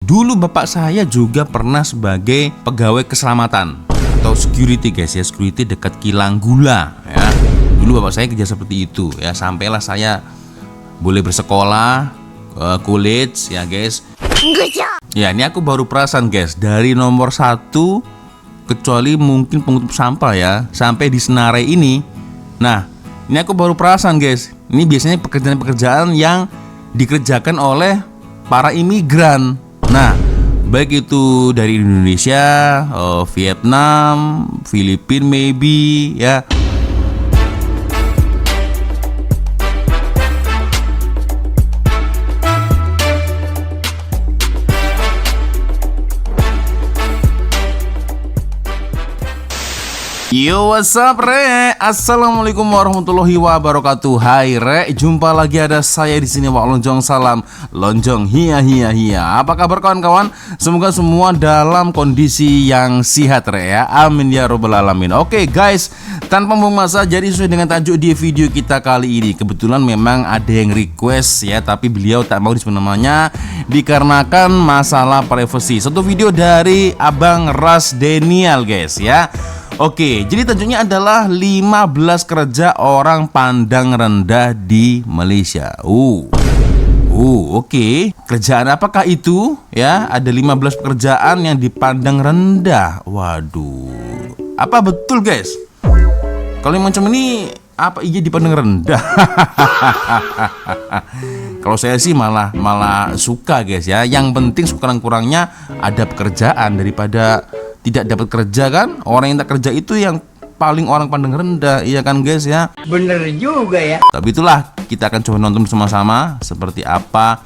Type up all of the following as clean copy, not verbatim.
Dulu bapak saya juga pernah sebagai pegawai keselamatan atau security guys ya, security dekat kilang gula ya. Dulu bapak saya kerja seperti itu ya, sampailah saya boleh bersekolah college ya guys. Ya ini aku baru perasan guys, dari nomor 1 kecuali mungkin pengutup sampah ya, sampai di Senarai ini. Nah ini aku baru perasan guys, ini biasanya pekerjaan-pekerjaan yang dikerjakan oleh para imigran. Nah baik itu dari Indonesia, Vietnam, Filipina maybe ya. Yo, what's up re? Assalamualaikum warahmatullahi wabarakatuh. Hai re, jumpa lagi ada saya di sini Wak Lonjong. Salam lonjong hiya. Apa kabar kawan-kawan? Semoga semua dalam kondisi yang sehat re ya. Amin ya robbal alamin. Oke guys, tanpa membuang masa, jadi sesuai dengan tajuk di video kita kali ini. Kebetulan memang ada yang request ya, tapi beliau tak mau disebut namanya dikarenakan masalah privacy. Satu video dari Abang Ras Daniel guys ya. Oke, jadi tajuknya adalah 15 kerja orang pandang rendah di Malaysia. Oke. Kerjaan apakah itu? Ya, ada 15 pekerjaan yang dipandang rendah. Waduh. Apa betul, guys? Kalau yang macam ini apa iya dipandang rendah? Kalau saya sih malah suka, guys ya. Yang penting kurang-kurangnya ada pekerjaan daripada tidak dapat kerja kan. Orang yang tak kerja itu yang paling orang pandang rendah, iya kan guys ya. Bener juga ya. Tapi itulah, kita akan coba nonton bersama-sama seperti apa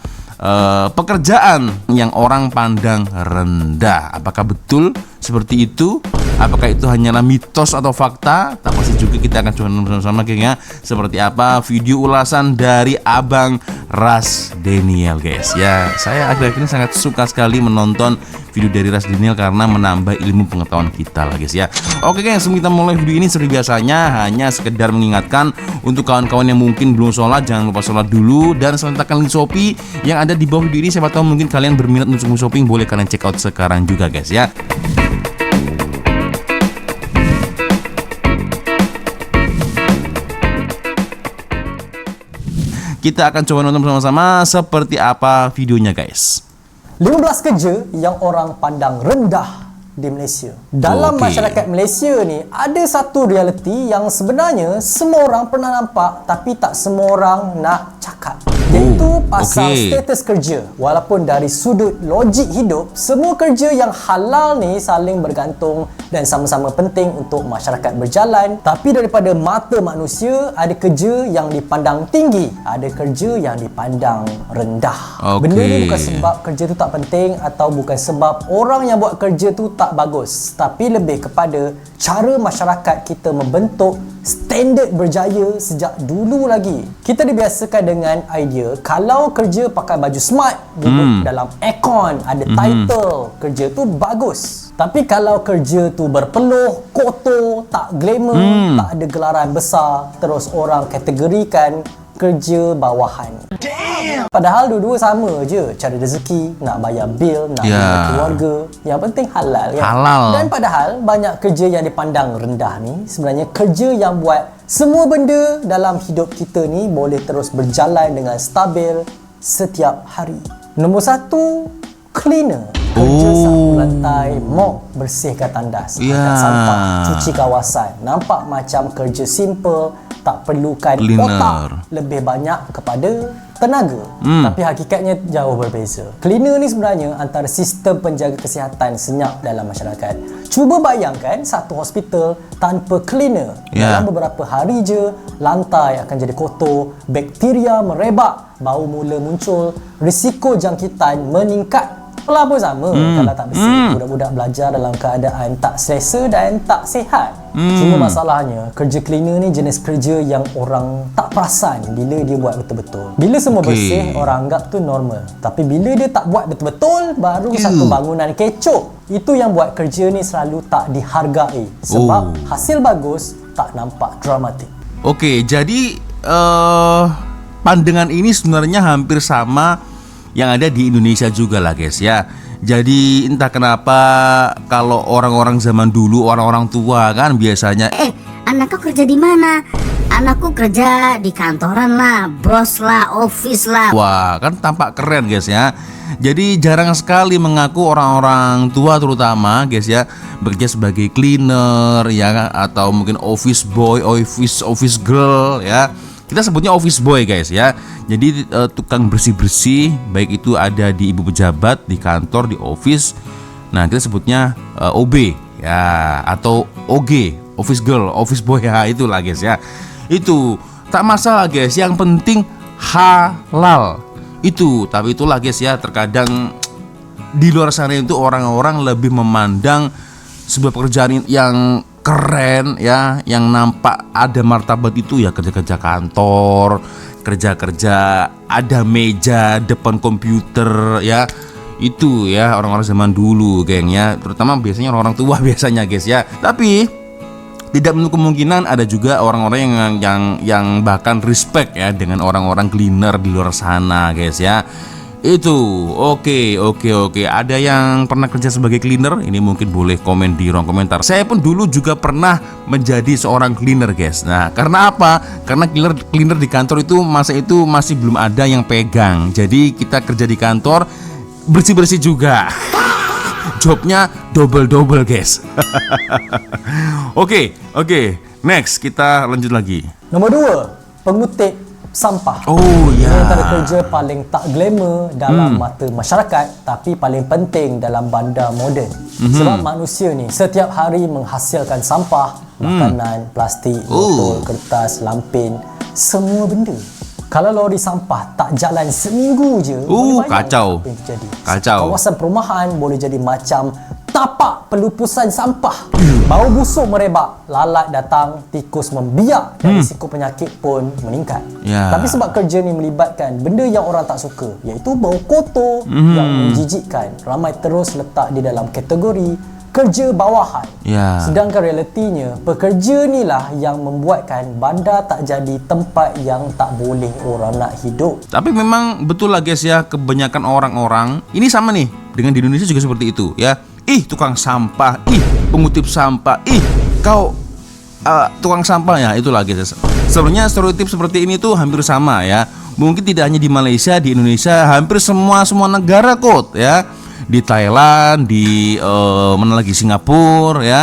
pekerjaan yang orang pandang rendah. Apakah betul seperti itu? Apakah itu hanyalah mitos atau fakta? Tak pasti juga kita akan coba nonton bersama-sama gengnya. Seperti apa video ulasan dari Abang Ras Daniel guys ya. Saya akhir-akhir ini sangat suka sekali menonton video dari Ras Daniel karena menambah ilmu pengetahuan kita lah guys ya. Oke guys, sebelum kita mulai video ini seperti biasanya hanya sekedar mengingatkan untuk kawan-kawan yang mungkin belum sholat, jangan lupa sholat dulu dan sertakan link Shopee yang ada di bawah video ini. Siapa tahu mungkin kalian berminat untuk shopping, boleh kalian check out sekarang juga guys ya. Kita akan coba nonton bersama-sama seperti apa videonya guys. 15 kerja yang orang pandang rendah di Malaysia. Dalam masyarakat Malaysia ni ada satu realiti yang sebenarnya semua orang pernah nampak tapi tak semua orang nak cakap. Iaitu pasal status kerja. Walaupun dari sudut logik hidup, semua kerja yang halal ni saling bergantung dan sama-sama penting untuk masyarakat berjalan. Tapi daripada mata manusia, ada kerja yang dipandang tinggi, ada kerja yang dipandang rendah. Benda ni bukan sebab kerja tu tak penting atau bukan sebab orang yang buat kerja tu tak bagus, tapi lebih kepada cara masyarakat kita membentuk standard berjaya sejak dulu lagi. Kita dibiasakan dengan idea kalau kerja pakai baju smart, duduk dalam aircon, ada title, kerja tu bagus. Tapi kalau kerja tu berpeluh, kotor, tak glamour, tak ada gelaran besar, terus orang kategorikan kerja bawahan. Damn. Padahal dua-dua sama je, cari rezeki, nak bayar bil, nak bayar keluarga. Yang penting halal kan? Halal. Dan padahal banyak kerja yang dipandang rendah ni sebenarnya kerja yang buat semua benda dalam hidup kita ni boleh terus berjalan dengan stabil setiap hari. Nombor 1, cleaner. Kerja sapu lantai, mop, bersihkan tandas, angkat sampah, cuci kawasan. Nampak macam kerja simple, tak perlukan otak, lebih banyak kepada tenaga. Tapi hakikatnya jauh berbeza. Cleaner ni sebenarnya antara sistem penjaga kesihatan senyap dalam masyarakat. Cuba bayangkan satu hospital tanpa cleaner. Dalam beberapa hari je, lantai akan jadi kotor, bakteria merebak, bau mula muncul, risiko jangkitan meningkat. Pola pun sama kalau tak bersih. Budak-budak belajar dalam keadaan tak selesa dan tak sihat. Cuma masalahnya, kerja cleaner ni jenis kerja yang orang tak perasan bila dia buat betul-betul. Bila semua bersih, orang anggap tu normal. Tapi bila dia tak buat betul-betul, baru satu bangunan kecoh. Itu yang buat kerja ni selalu tak dihargai. Sebab hasil bagus tak nampak dramatik. Oke, jadi pandangan ini sebenarnya hampir sama yang ada di Indonesia juga lah guys ya. Jadi entah kenapa kalau orang-orang zaman dulu, orang-orang tua kan biasanya Anakku kerja di mana? Anakku kerja di kantoran lah, bos lah, office lah. wah, kan tampak keren guys ya. Jadi jarang sekali mengaku orang-orang tua terutama guys ya bekerja sebagai cleaner ya, atau mungkin office boy, office girl ya. Kita sebutnya office boy guys ya. Jadi tukang bersih-bersih, baik itu ada di ibu pejabat, di kantor, di office. Nah, kita sebutnya OB ya, atau OG, office girl, office boy ya, itulah guys ya. Itu tak masalah guys, yang penting halal. Itu, tapi itulah guys ya, terkadang di luar sana itu orang-orang lebih memandang sebuah pekerjaan yang keren ya, yang nampak ada martabat itu ya kerja-kerja kantor, kerja-kerja ada meja depan komputer ya. Itu ya orang-orang zaman dulu geng ya, terutama biasanya orang-orang tua biasanya guys ya. Tapi tidak menutup kemungkinan ada juga orang-orang yang bahkan respect ya dengan orang-orang cleaner di luar sana guys ya. Itu oke. Ada yang pernah kerja sebagai cleaner? Ini mungkin boleh komen di ruang komentar. Saya pun dulu juga pernah menjadi seorang cleaner guys. Nah, karena apa? Karena cleaner di kantor itu masa itu masih belum ada yang pegang. Jadi kita kerja di kantor bersih-bersih juga. Jobnya double guys. Oke. Next kita lanjut lagi. Nombor 2, pengutip sampah. Oh Ini ya. antara kerja paling tak glamour dalam mata masyarakat, tapi paling penting dalam bandar moden. Sebab manusia ni setiap hari menghasilkan sampah, makanan, plastik, botol, kertas, lampin, semua benda. Kalau lori sampah tak jalan seminggu je, boleh bayang kacau. apa yang terjadi. Kacau. Kawasan perumahan boleh jadi macam tapak pelupusan sampah. Bau busuk merebak, lalat datang, tikus membiak, dan risiko penyakit pun meningkat. Ya. Tapi sebab kerja ni melibatkan benda yang orang tak suka, iaitu bau kotor yang menjijikkan, ramai terus letak di dalam kategori kerja bawahan. Ya. Sedangkan realitinya, pekerja ni lah yang membuatkan bandar tak jadi tempat yang tak boleh orang nak hidup. Tapi memang betul lah guys ya, kebanyakan orang-orang ini sama nih dengan di Indonesia juga seperti itu ya. Tukang sampah, pengutip sampah, kau tukang sampah ya, itulah guys. Sebenarnya stereotip seperti ini tuh hampir sama ya. Mungkin tidak hanya di Malaysia, di Indonesia, hampir semua negara kok ya. Di Thailand, di mana lagi, Singapura ya.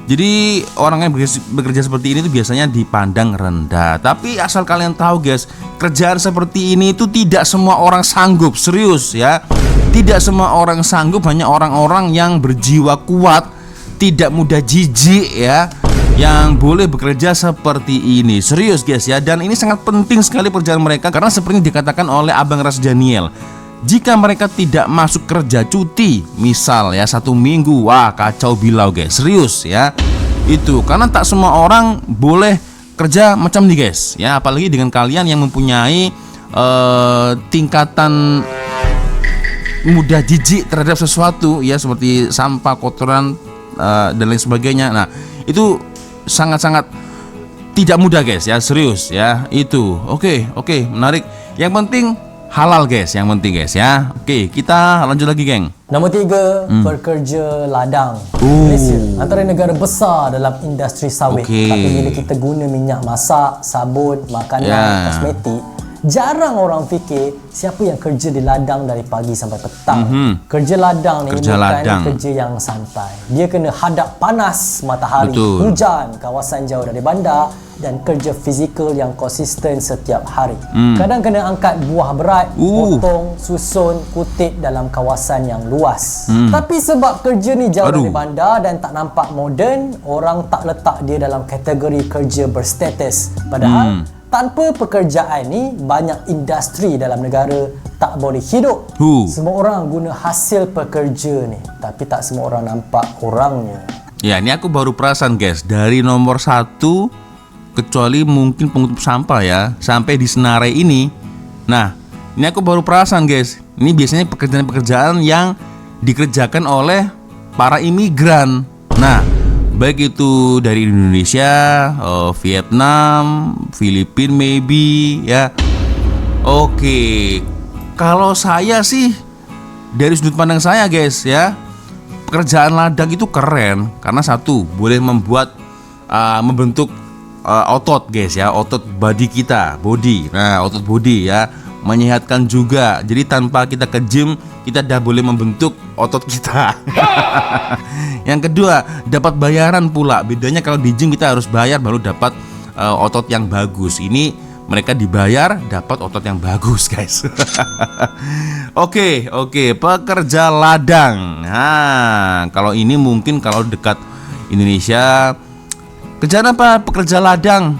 Jadi orang yang bekerja seperti ini tuh biasanya dipandang rendah. Tapi asal kalian tahu guys, kerjaan seperti ini itu tidak semua orang sanggup, serius ya. Tidak semua orang sanggup, hanya orang-orang yang berjiwa kuat, tidak mudah jijik ya, yang boleh bekerja seperti ini. Serius guys ya. Dan ini sangat penting sekali pekerjaan mereka, karena seperti yang dikatakan oleh Abang Ras Daniel, jika mereka tidak masuk kerja, cuti misal ya 1 minggu, wah kacau bilau guys, serius ya. Itu karena tak semua orang boleh kerja macam ini guys ya, apalagi dengan kalian yang mempunyai tingkatan mudah jijik terhadap sesuatu ya, seperti sampah, kotoran dan lain sebagainya. Nah, itu sangat-sangat tidak mudah guys ya, serius ya. Itu oke, menarik. Yang penting halal guys, yang penting guys ya. Oke, kita lanjut lagi geng. Nombor 3, pekerja ladang. Malaysia antara negara besar dalam industri sawit. Okey. Tapi bila kita guna minyak masak, sabun, makanan, Ya. kosmetik, jarang orang fikir siapa yang kerja di ladang dari pagi sampai petang. Kerja ladang ni Kerja bukan ladang. kerja yang santai. Dia kena hadap panas matahari, Betul. hujan, kawasan jauh dari bandar, dan kerja fizikal yang konsisten setiap hari. Kadang kena angkat buah berat, potong, susun, kutip dalam kawasan yang luas. Tapi sebab kerja ni jauh dari bandar dan tak nampak moden, orang tak letak dia dalam kategori kerja berstatus. Padahal tanpa pekerjaan ni, banyak industri dalam negara tak boleh hidup. Semua orang guna hasil pekerja ni, tapi tak semua orang nampak orangnya. Ya, ini aku baru perasan guys, dari nomor 1 kecuali mungkin pengutip sampah ya, sampai di Senarai ini. Nah, ini aku baru perasan guys, ini biasanya pekerjaan-pekerjaan yang dikerjakan oleh para imigran. Nah, baik itu dari Indonesia, Vietnam, Filipina maybe ya. Oke, kalau saya sih dari sudut pandang saya guys ya, pekerjaan ladang itu keren karena satu, boleh membentuk otot guys ya, otot body kita, body. Nah, otot body ya, menyehatkan juga. Jadi tanpa kita ke gym, kita dah boleh membentuk otot kita. Yang kedua, dapat bayaran pula. Bedanya kalau di gym kita harus bayar baru dapat otot yang bagus. Ini mereka dibayar dapat otot yang bagus guys. Oke, pekerja ladang. Nah, kalau ini mungkin kalau dekat Indonesia, kerjaan apa? Pekerja ladang.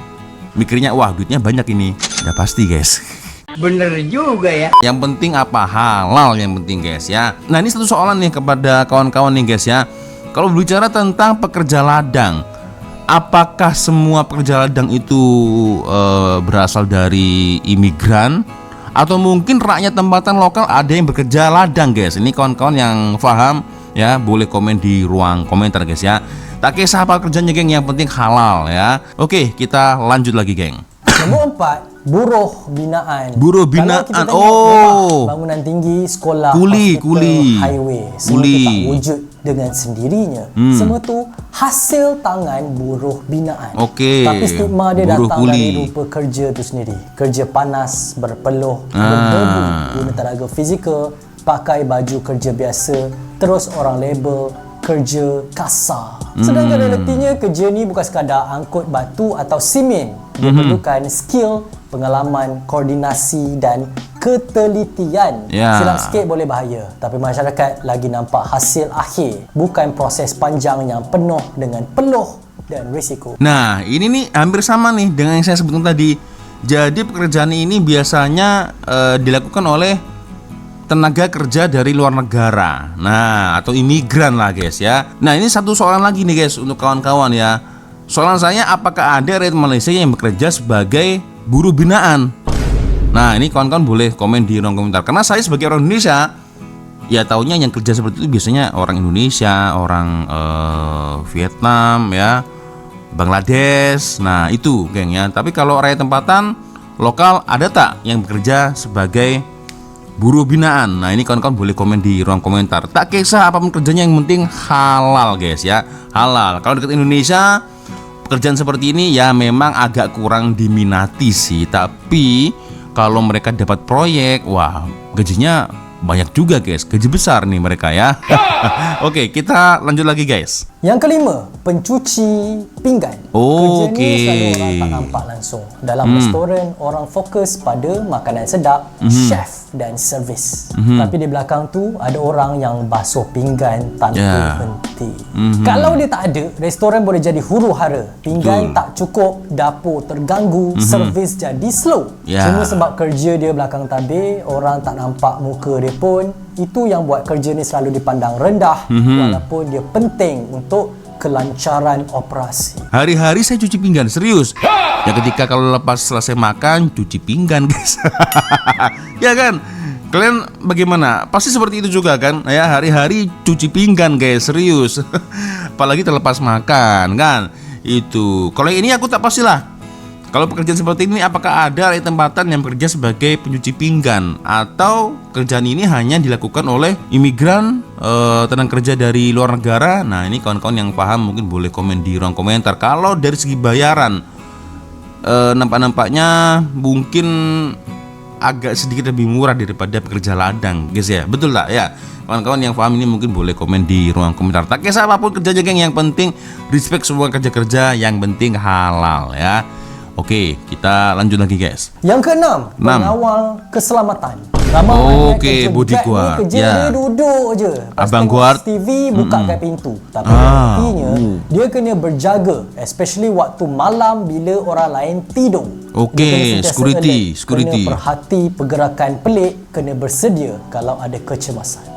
Mikirnya wah duitnya banyak ini. Udah pasti guys. Bener juga ya. Yang penting apa? Halal yang penting guys ya. Nah, ini satu soalan nih kepada kawan-kawan nih guys ya. Kalau berbicara tentang pekerja ladang, apakah semua pekerja ladang itu berasal dari imigran atau mungkin rakyat tempatan lokal ada yang bekerja ladang guys? Ini kawan-kawan yang paham ya, boleh komen di ruang komentar guys ya. Tak kisah apa kerjanya geng, yang penting halal ya. Oke, kita lanjut lagi geng. Nombor 4, buruh binaan. Buruh binaan. Kalau kita tengok Oh, bangunan tinggi, sekolah, Kuli, hospital, kuli. highway, semua Kuli. tu tak wujud dengan sendirinya. Semua tu hasil tangan buruh binaan. Okey. Tapi stigma dia Buruh datang kuli. dari rupa kerja tu sendiri. Kerja panas, berpeluh, berdebu, guna tenaga fizikal, pakai baju kerja biasa, terus orang label kerja kasar. Sedangkan realitinya kerja ni bukan sekadar angkut batu atau simen. Dia perlukan skill, pengalaman, koordinasi dan ketelitian. Ya. Silap sikit boleh bahaya, tapi masyarakat lagi nampak hasil akhir, bukan proses panjang yang penuh dengan peluh dan risiko. nah ini nih hampir sama nih dengan yang saya sebutkan tadi. Jadi pekerjaan ini biasanya dilakukan oleh tenaga kerja dari luar negara. Nah, atau imigran lah guys ya. Nah, ini satu soalan lagi nih guys untuk kawan-kawan ya. Soalan saya, apakah ada rakyat Malaysia yang bekerja sebagai buruh binaan? Nah, ini kawan-kawan boleh komen di ruang komentar. Karena saya sebagai orang Indonesia, ya taunya yang kerja seperti itu biasanya orang Indonesia, orang Vietnam ya, Bangladesh. Nah, itu geng ya. Tapi kalau rakyat tempatan lokal ada tak yang bekerja sebagai buruh binaan? Nah, ini kawan-kawan boleh komen di ruang komentar. Tak kisah apapun kerjanya, yang penting halal guys ya. Halal. Kalau dekat Indonesia, pekerjaan seperti ini ya memang agak kurang diminati sih. Tapi kalau mereka dapat proyek, wah gajinya banyak juga guys. Gaji besar nih mereka ya. Oke, kita lanjut lagi guys. Yang kelima, pencuci pinggan. Kerja ni selalu orang tak nampak langsung. Dalam restoran, orang fokus pada makanan sedap, chef dan servis. Tapi di belakang tu ada orang yang basuh pinggan tanpa henti. Kalau dia tak ada, restoran boleh jadi huru-hara. Pinggan tak cukup, dapur terganggu, servis jadi slow. Cuma sebab kerja dia belakang tabir, orang tak nampak muka dia pun. Itu yang buat kerja ni selalu dipandang rendah, walaupun dia penting untuk kelancaran operasi. Hari-hari saya cuci pinggan, serius. Ya ketika kalau lepas selesai makan, cuci pinggan guys. Ya kan? Kalian bagaimana? Pasti seperti itu juga kan? Ya, hari-hari cuci pinggan guys, serius. Apalagi terlepas makan kan? Itu. Kalau ini aku tak pastilah. Kalau pekerjaan seperti ini, apakah ada rakyat tempatan yang bekerja sebagai pencuci pinggan, atau kerjaan ini hanya dilakukan oleh imigran, tenaga kerja dari luar negara? Nah, ini kawan-kawan yang paham mungkin boleh komen di ruang komentar. Kalau dari segi bayaran, nampak-nampaknya mungkin agak sedikit lebih murah daripada pekerja ladang guys ya. Betul tak ya? Kawan-kawan yang paham ini mungkin boleh komen di ruang komentar. Tak kisah apapun kerjanya geng, yang penting respect semua kerja-kerja, yang penting halal ya. Oke, kita lanjut lagi guys. Yang keenam, pengawal keselamatan. Ramai kerja bodyguard. Kerja dia duduk je. Abang tengok guard TV, bukakan pintu. Tapi artinya dia kena berjaga, especially waktu malam bila orang lain tidur. Okey, security. Kena perhati pergerakan pelik, kena bersedia kalau ada kecemasan.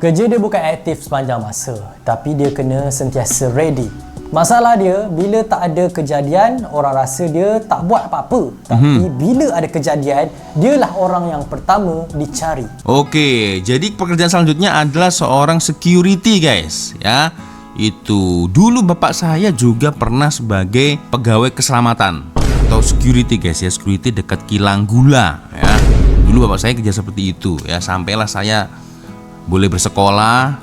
Kerja dia bukan aktif sepanjang masa, tapi dia kena sentiasa ready. Masalah dia, bila tak ada kejadian, orang rasa dia tak buat apa-apa. Tapi bila ada kejadian, dialah orang yang pertama dicari. Oke, jadi pekerjaan selanjutnya adalah seorang security guys ya. Itu dulu bapak saya juga pernah sebagai pegawai keselamatan atau security guys ya, security dekat kilang gula ya. Dulu bapak saya kerja seperti itu ya, sampailah saya boleh bersekolah,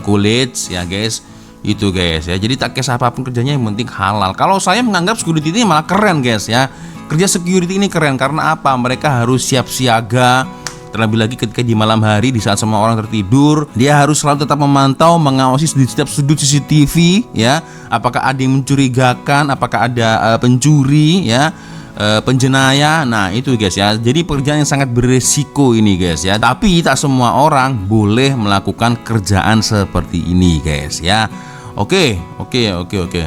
college ya guys. Itu guys ya. Jadi tak kisah apapun kerjanya yang penting halal. Kalau saya menganggap security ini malah keren guys ya. Kerja security ini keren karena apa? Mereka harus siap siaga. Terlebih lagi ketika di malam hari, di saat semua orang tertidur, dia harus selalu tetap memantau, mengawasi di setiap sudut CCTV ya. Apakah ada yang mencurigakan, apakah ada pencuri ya, penjenayah. Nah itu guys ya. Jadi pekerjaan yang sangat beresiko ini guys ya. Tapi tak semua orang boleh melakukan kerjaan seperti ini guys ya. Oke.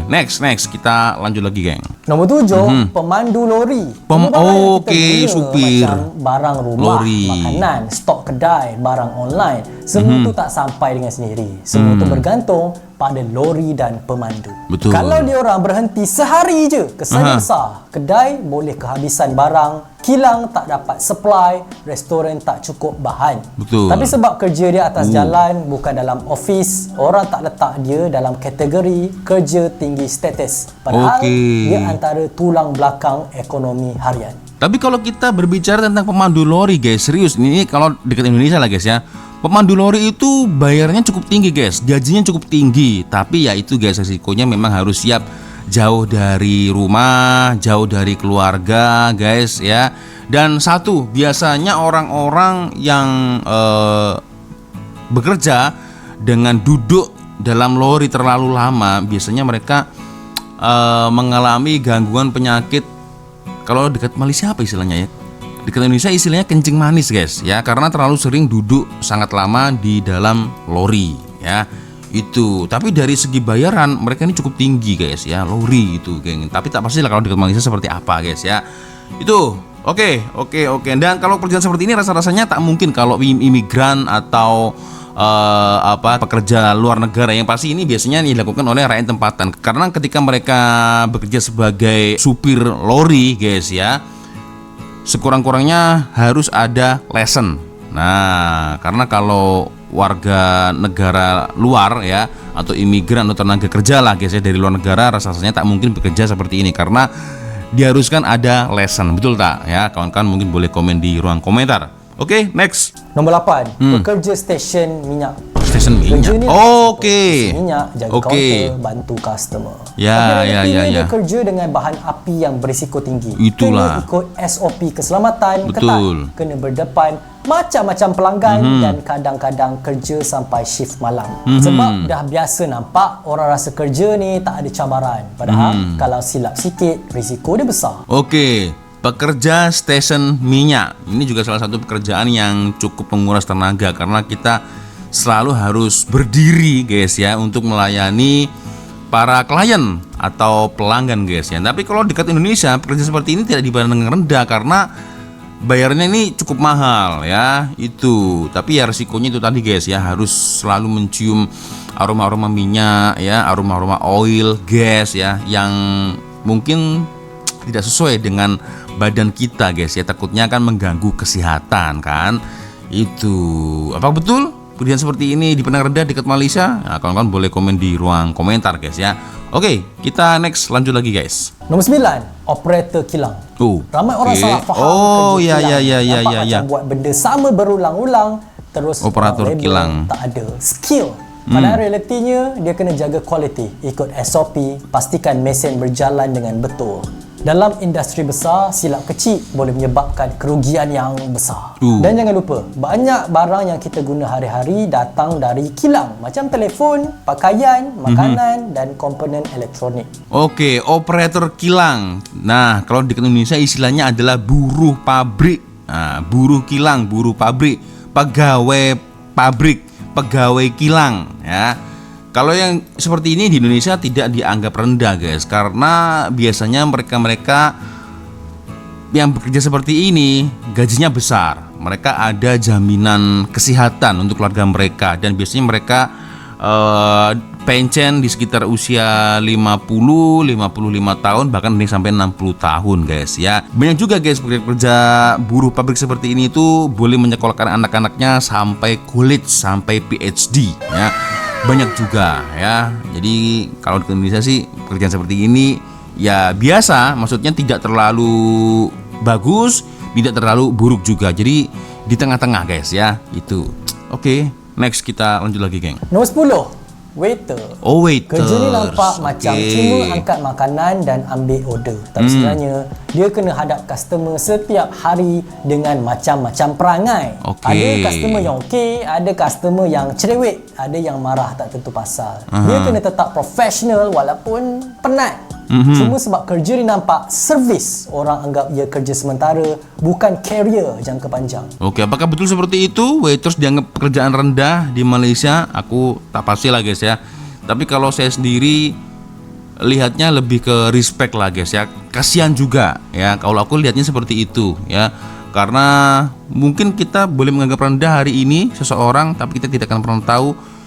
Next kita lanjut lagi, geng. Nombor 7, pemandu lori. Oke, supir. Macam barang rumah, Lori. makanan, stok kedai, barang online. Semua tu tak sampai dengan sendiri. Semua tu bergantung pada lori dan pemandu. Betul. Kalau dia orang berhenti sehari je, kesannya besar. Kedai boleh kehabisan barang, kilang tak dapat supply, restoran tak cukup bahan. Betul. Tapi sebab kerja dia atas jalan, bukan dalam office, orang tak letak dia dalam kategori kerja tinggi status. Padahal dia antara tulang belakang ekonomi harian. Tapi kalau kita berbicara tentang pemandu lori guys, serius ini kalau dekat Indonesia lah guys ya. Pemandu lori itu bayarnya cukup tinggi guys, gajinya cukup tinggi. Tapi ya itu guys, resikonya memang harus siap jauh dari rumah, jauh dari keluarga guys ya. Dan satu, biasanya orang-orang yang bekerja dengan duduk dalam lori terlalu lama, biasanya mereka mengalami gangguan penyakit. Kalau dekat Malaysia apa istilahnya ya? Dekat Indonesia istilahnya kencing manis guys ya, karena terlalu sering duduk sangat lama di dalam lori ya. Itu. Tapi dari segi bayaran mereka ini cukup tinggi guys ya, lori itu geng. Tapi tak pasti lah kalau dekat Malaysia seperti apa guys ya. Itu. Oke. Dan kalau kerjaan seperti ini rasa-rasanya tak mungkin kalau imigran atau pekerja luar negara, yang pasti ini biasanya dilakukan oleh rakyat tempatan. Karena ketika mereka bekerja sebagai supir lori guys ya, sekurang-kurangnya harus ada lesson. Nah, karena kalau warga negara luar ya, atau imigran atau tenaga kerja lah guys ya dari luar negara, rasanya tak mungkin bekerja seperti ini karena diharuskan ada lesson. Betul tak ya? Kawan-kawan mungkin boleh komen di ruang komentar. Oke, next. Nombor 8, bekerja stesen minyak. Stesen minyak. Stesen minyak, jaga kaunter, bantu customer. Ya. Dia kerja dengan bahan api yang berisiko tinggi. Itulah. Kena ikut SOP keselamatan Betul. ketat. Kena berdepan macam-macam pelanggan dan kadang-kadang kerja sampai shift malam. Sebab dah biasa nampak orang rasa kerja ni tak ada cabaran. Padahal kalau silap sikit, risiko dia besar. Oke. Pekerja stesen minyak ini juga salah satu pekerjaan yang cukup menguras tenaga karena kita selalu harus berdiri guys ya untuk melayani para klien atau pelanggan guys ya. Tapi kalau dekat Indonesia pekerja seperti ini tidak dipandang rendah karena bayarnya ini cukup mahal ya itu. Tapi ya resikonya itu tadi guys ya, harus selalu mencium aroma-aroma minyak ya, aroma-aroma oil, gas ya, yang mungkin tidak sesuai dengan badan kita guys ya, takutnya akan mengganggu kesehatan kan. Itu apa betul pekerjaan seperti ini dipandang rendah dekat Malaysia? Nah, kawan-kawan boleh komen di ruang komentar guys ya. Oke, kita next lanjut lagi guys. Nombor 9, operator kilang. Ramai orang salah faham kerja kilang. Nampak macam buat benda sama berulang-ulang, terus operator kilang tak ada skill. Padahal realitinya dia kena jaga quality, ikut SOP, pastikan mesin berjalan dengan betul. Dalam industri besar, silap kecil boleh menyebabkan kerugian yang besar. Dan jangan lupa, banyak barang yang kita guna hari-hari datang dari kilang, macam telefon, pakaian, makanan dan komponen elektronik. Oke, operator kilang. Nah, kalau di Indonesia istilahnya adalah buruh pabrik. Nah, buruh kilang, buruh pabrik, pegawai pabrik, pegawai kilang ya. Kalau yang seperti ini di Indonesia tidak dianggap rendah guys, karena biasanya mereka yang bekerja seperti ini gajinya besar. Mereka ada jaminan kesehatan untuk keluarga mereka dan biasanya mereka pensiun di sekitar usia 50, 55 tahun, bahkan ini sampai 60 tahun guys ya. Banyak juga guys pekerja buruh pabrik seperti ini itu boleh menyekolahkan anak-anaknya sampai college, sampai PhD ya. Banyak juga ya. Jadi kalau di Indonesia sih pekerjaan seperti ini ya biasa, maksudnya tidak terlalu bagus, tidak terlalu buruk juga. Jadi di tengah-tengah guys ya. Itu. Oke. Next kita lanjut lagi, geng. Nombor 10, waiter. Oh, waiters. Kerja ni nampak macam cuma angkat makanan dan ambil order. Tapi sebenarnya dia kena hadap customer setiap hari dengan macam-macam perangai. Okey. Ada customer yang okey, ada customer yang cerewet, ada yang marah tak tentu pasal. Dia kena tetap profesional walaupun penat. Cuma sebab kerja ni nampak servis, orang anggap ia kerja sementara, bukan career jangka panjang. Oke, apakah betul seperti itu? Waiters dianggap pekerjaan rendah di Malaysia? Aku tak pasti lah guys ya. Tapi kalau saya sendiri lihatnya lebih ke respect lah guys ya. Kasihan juga ya. Kalau aku lihatnya seperti itu ya. Karena mungkin kita boleh menganggap rendah hari ini seseorang, tapi kita tidak akan pernah tahu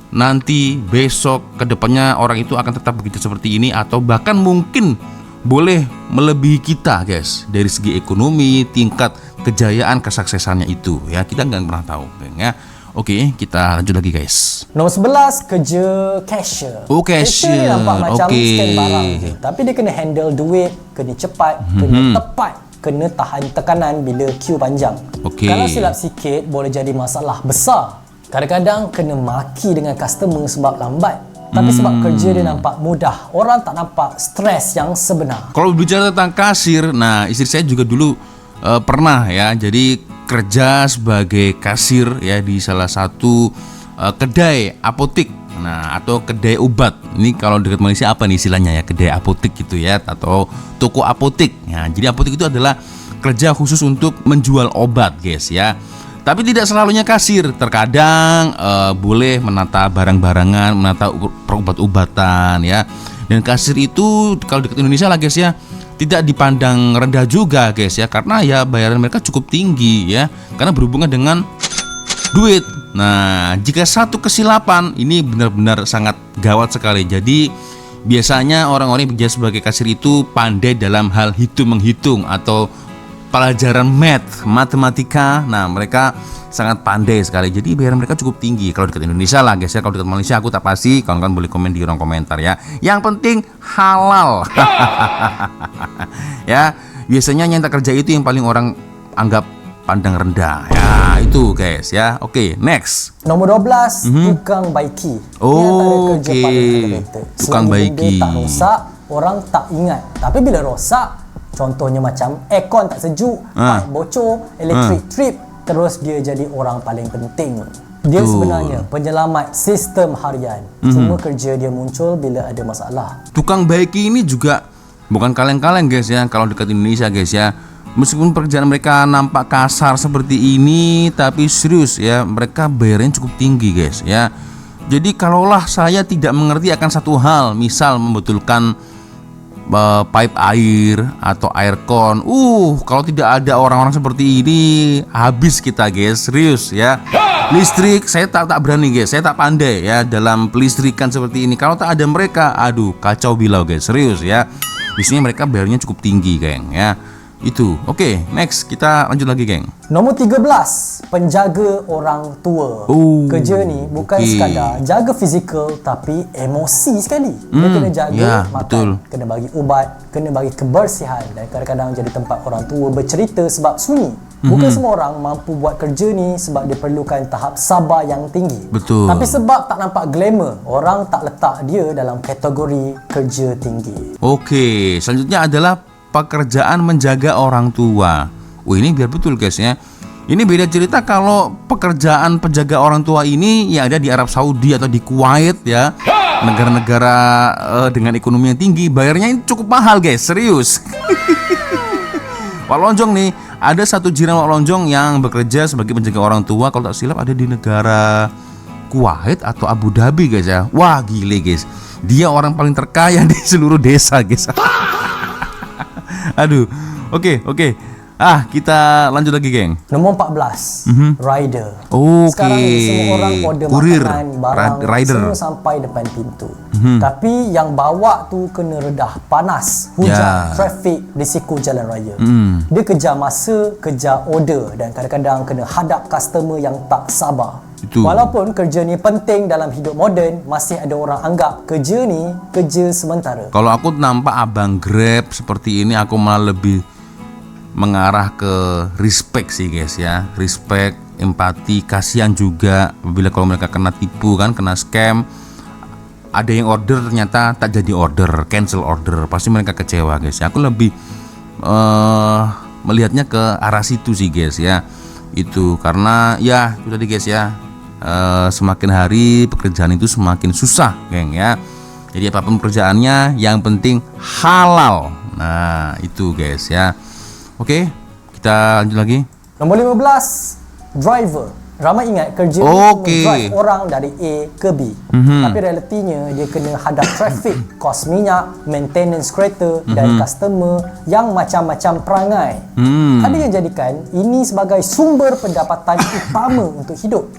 nanti besok kedepannya orang itu akan tetap begitu seperti ini, atau bahkan mungkin boleh melebihi kita guys dari segi ekonomi, tingkat kejayaan, kesuksesannya itu ya, kita nggak pernah tahu geng ya. Oke, kita lanjut lagi guys. Nombor 11, kerja cashier. Oh, cashier. Cashier ni nampak macam Okey. scan barang je, tapi dia kena handle duit, kena cepat, kena tepat, kena tahan tekanan bila queue panjang. Okey. Kalau silap sikit boleh jadi masalah besar. Kadang-kadang kena maki dengan customer sebab lambat. Tapi sebab kerja dia nampak mudah, orang tak nampak stres yang sebenar. Kalau bicara tentang kasir, nah istri saya juga dulu pernah ya, jadi kerja sebagai kasir ya di salah satu kedai apotik, nah atau kedai obat. Ini kalau dekat Malaysia apa nih istilahnya ya, kedai apotik gitu ya, atau toko apotik. Nah, jadi apotik itu adalah kerja khusus untuk menjual obat guys ya. Tapi tidak selalunya kasir, terkadang boleh menata barang-barangan, menata obat-obatan ya. Dan kasir itu kalau dekat Indonesia lah guys ya, tidak dipandang rendah juga guys ya, karena ya bayaran mereka cukup tinggi ya, karena berhubungan dengan duit. Nah, jika satu kesilapan ini benar-benar sangat gawat sekali. Jadi biasanya orang-orang yang bekerja sebagai kasir itu pandai dalam hal hitung-menghitung atau pelajaran matematika. Nah, mereka sangat pandai sekali. Jadi bayaran mereka cukup tinggi. Kalau dekat Indonesia lah guys ya. Kalau dekat Malaysia aku tak pasti. Kawan-kawan boleh komen di ruang komentar ya. Yang penting halal. Ya, biasanya yang tak kerja itu yang paling orang anggap pandang rendah. Ya, itu guys ya. Oke, next. Nombor 12, tukang baiki. Oh, Ini antara kerja okey. paling underrated. Tukang Selama baiki. benda tak rosak, orang tak ingat. Tapi bila rosak, contohnya macam aircon tak sejuk, pipe bocor, elektrik trip, terus dia jadi orang paling penting. Dia sebenarnya penyelamat sistem harian. Cuma kerja dia muncul bila ada masalah. Tukang baiki ini juga bukan kaleng-kaleng guys ya. Kalau dekat Indonesia guys ya, meskipun pekerjaan mereka nampak kasar seperti ini, tapi serius ya, mereka bayarnya cukup tinggi guys ya. Jadi kalaulah saya tidak mengerti akan satu hal, misal membetulkan pipe air atau aircon, kalau tidak ada orang-orang seperti ini, habis kita guys, serius ya. Listrik saya tak berani guys, saya tak pandai ya dalam pelistrikan seperti ini. Kalau tak ada mereka, aduh kacau bilau guys, serius ya. Biasanya mereka bayarnya cukup tinggi geng ya. Itu. Oke, next kita lanjut lagi geng. Nombor 13, penjaga orang tua. Kerja ni bukan sekadar jaga fizikal tapi emosi sekali. Dia kena jaga makan, betul. kena bagi ubat, kena bagi kebersihan, dan kadang-kadang jadi tempat orang tua bercerita sebab sunyi. Bukan semua orang mampu buat kerja ni sebab dia perlukan tahap sabar yang tinggi. Betul. Tapi sebab tak nampak glamour, orang tak letak dia dalam kategori kerja tinggi. Oke, selanjutnya adalah pekerjaan menjaga orang tua. Ini biar betul guys ya. Ini beda cerita kalau pekerjaan penjaga orang tua ini yang ada di Arab Saudi atau di Kuwait ya. Negara-negara dengan ekonomi yang tinggi, bayarnya ini cukup mahal guys, serius. Wak Lonjong nih, ada satu jiran Wak Lonjong yang bekerja sebagai penjaga orang tua, kalau tak silap ada di negara Kuwait atau Abu Dhabi guys ya. Wah gile guys, dia orang paling terkaya di seluruh desa guys. Aduh, oke. Kita lanjut lagi geng. Nomor 14, rider. Sekarang ni semua orang order Kurir. makanan, barang, Rider. semua sampai depan pintu. Tapi yang bawa tu kena redah panas, hujan, Ya. trafik, risiko jalan raya. Dia kejar masa, kejar order, dan kadang-kadang kena hadap customer yang tak sabar. Itu. Walaupun kerja ni penting dalam hidup moden, masih ada orang anggap kerja ni kerja sementara. Kalau aku nampak abang Grab seperti ini, aku malah lebih mengarah ke respect sih guys ya. Respect empati, kasihan juga apabila kalau mereka kena tipu kan, kena scam. Ada yang order ternyata tak jadi order, cancel order, pasti mereka kecewa guys ya. Aku lebih melihatnya ke arah situ sih guys ya. Itu karena ya itu tadi guys ya, semakin hari pekerjaan itu semakin susah geng ya. Jadi apapun pekerjaannya yang penting halal. Nah itu guys ya. Oke, kita lanjut lagi. Nombor 15, driver. Ramai ingat kerja Okey. drive orang dari A ke B. Tapi realitinya dia kena hadap traffic, kos minyak, maintenance kereta dan customer yang macam-macam perangai. Ada yang jadikan ini sebagai sumber pendapatan utama untuk hidup.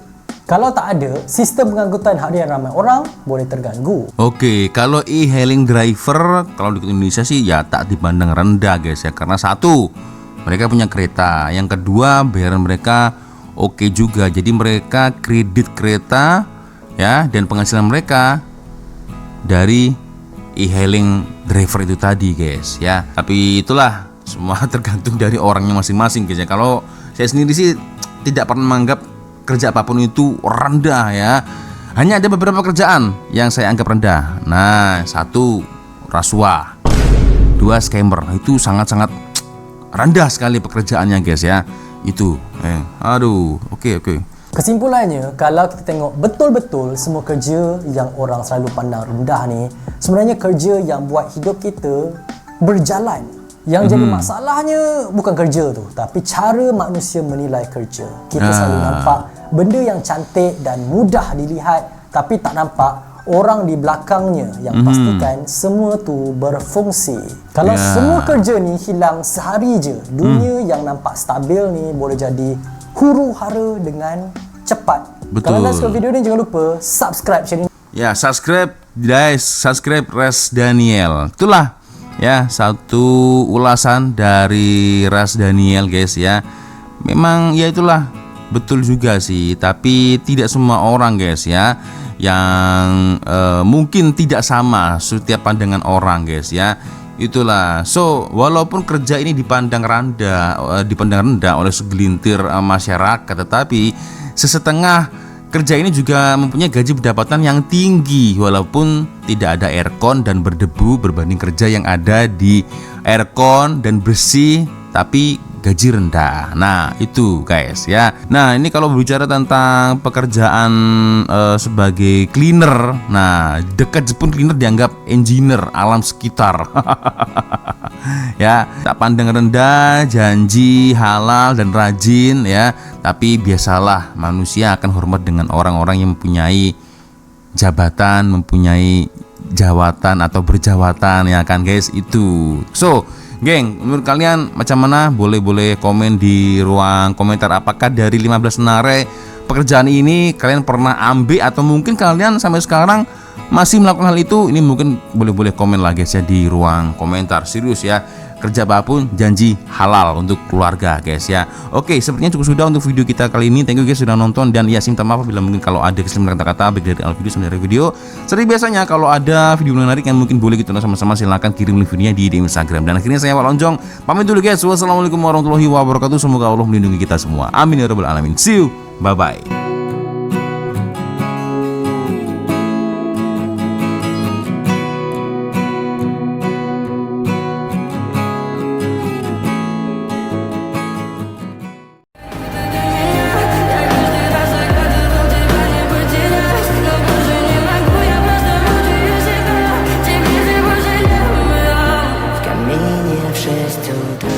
Kalau tak ada, sistem pengangkutan harian ramai orang boleh terganggu. Oke, kalau e-hailing driver kalau di Indonesia sih ya tak dipandang rendah guys ya, karena satu, mereka punya kereta, yang kedua bayaran mereka oke juga. Jadi mereka kredit kereta ya, dan penghasilan mereka dari e-hailing driver itu tadi guys ya. Tapi itulah semua tergantung dari orangnya masing-masing guys ya. Kalau saya sendiri sih tidak pernah menganggap kerja apapun itu rendah ya. Hanya ada beberapa kerjaan yang saya anggap rendah. Nah, satu, rasuah. Dua, scammer. Itu sangat-sangat rendah sekali pekerjaannya guys ya. Itu oke. Kesimpulannya, kalau kita tengok betul-betul semua kerja yang orang selalu pandang rendah ni sebenarnya kerja yang buat hidup kita berjalan. Yang jadi masalahnya bukan kerja tu, tapi cara manusia menilai kerja. Kita selalu nampak benda yang cantik dan mudah dilihat, tapi tak nampak orang di belakangnya yang pastikan semua tu berfungsi. Kalau semua kerja ni hilang sehari je, dunia yang nampak stabil ni boleh jadi huru-hara dengan cepat. Betul. Kalau anda suka video ni, jangan lupa subscribe channel. Ya, subscribe guys, subscribe Ras Daniel. Itulah ya satu ulasan dari Ras Daniel guys ya. Memang ya itulah betul juga sih, tapi tidak semua orang guys ya yang mungkin tidak sama setiap pandangan orang guys ya. Itulah. So, walaupun kerja ini dipandang rendah oleh segelintir masyarakat, tetapi sesetengah kerja ini juga mempunyai gaji pendapatan yang tinggi walaupun tidak ada aircon dan berdebu berbanding kerja yang ada di aircon dan bersih tapi gaji rendah. Nah itu guys ya. Nah ini kalau berbicara tentang pekerjaan sebagai cleaner, nah dekat pun cleaner dianggap engineer alam sekitar. Ya, tak pandang rendah, janji halal dan rajin ya. Tapi biasalah manusia akan hormat dengan orang-orang yang mempunyai jabatan, mempunyai jawatan atau berjawatan ya kan guys itu. So geng, menurut kalian macam mana? Boleh komen di ruang komentar. Apakah dari 15 senare pekerjaan ini kalian pernah ambil atau mungkin kalian sampai sekarang masih melakukan hal itu? Ini mungkin boleh komen lagi guys ya di ruang komentar. Serius ya, kerja apapun janji halal untuk keluarga guys ya. Oke, sepertinya cukup sudah untuk video kita kali ini. Thank you guys sudah nonton, dan ya minta maaf bila mungkin kalau ada kesalahan kata-kata baik dari video sama dari video. Seperti biasanya kalau ada video menarik yang mungkin boleh kita tonton sama-sama, silahkan kirim videonya di Instagram. Dan akhirnya saya Wak Lonjong pamit dulu guys. Wassalamualaikum warahmatullahi wabarakatuh. Semoga Allah melindungi kita semua. Amin ya rabbal alamin. See you. Bye bye. Каменевшесть утро.